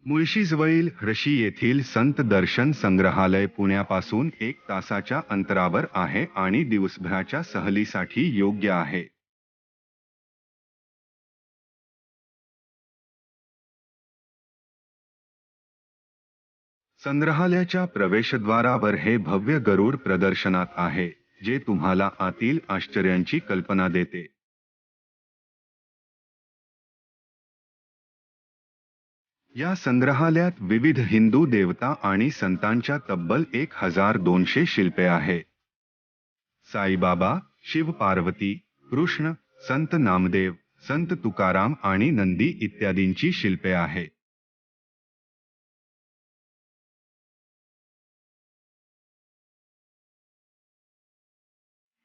मुळशीजवळील ऋषी येथील संत दर्शन संग्रहालय पुण्यापासून 1 तासाच्या अंतरावर आहे आणि दिवसभराच्या सहलीसाठी योग्य आहे. संग्रहालयाच्या प्रवेशद्वारावर हे भव्य गरुड प्रदर्शनात आहे, जे तुम्हाला आतील आश्चर्यांची कल्पना देते. या संग्रहालयात विविध हिंदू देवता आणि संतांच्या तब्बल 1200 शिल्पे आहेत. साईबाबा, शिव पार्वती, कृष्ण, संत नामदेव, संत तुकाराम आणि नंदी इत्यादींची शिल्पे आहेत.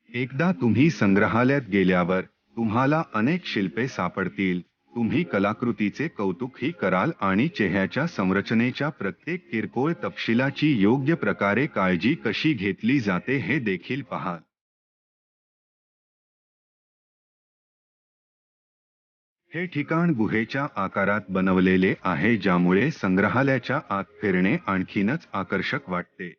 एकदा तुम्ही संग्रहालयात गेल्यावर तुम्हाला अनेक शिल्पे सापडतील. तुम्ही कलाकृतीचे कौतुकही कराल आणि चेहऱ्याच्या संरचनेच्या प्रत्येक किरकोळ तपशिलाची योग्य प्रकारे काळजी कशी घेतली जाते हे देखील पाहाल. हे ठिकाण गुहेच्या आकारात बनवलेले आहे, ज्यामुळे संग्रहालयाच्या आत फिरणे आणखीनच आकर्षक वाटते.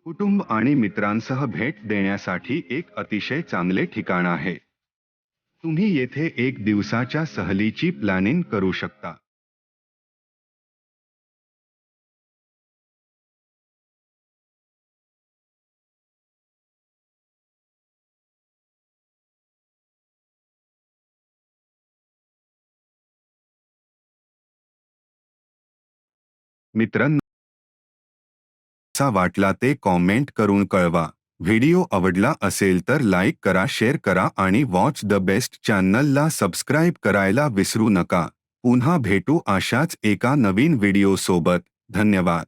कुटुंब आणि मित्रांसह भेट देण्यासाठी एक अतिशय चांगले ठिकाण आहे. तुम्ही येथे 1 दिवसाच्या सहलीची प्लॅनिंग करू शकता. मित्रांनो, कसा वाटला ते कॉमेंट करून कळवा. व्हिडिओ आवडला असेल तर लाईक करा, शेअर करा आणि वॉच द बेस्ट चॅनलला सबस्क्राईब करायला विसरू नका. पुन्हा भेटू अशाच एका नवीन व्हिडिओसोबत. धन्यवाद.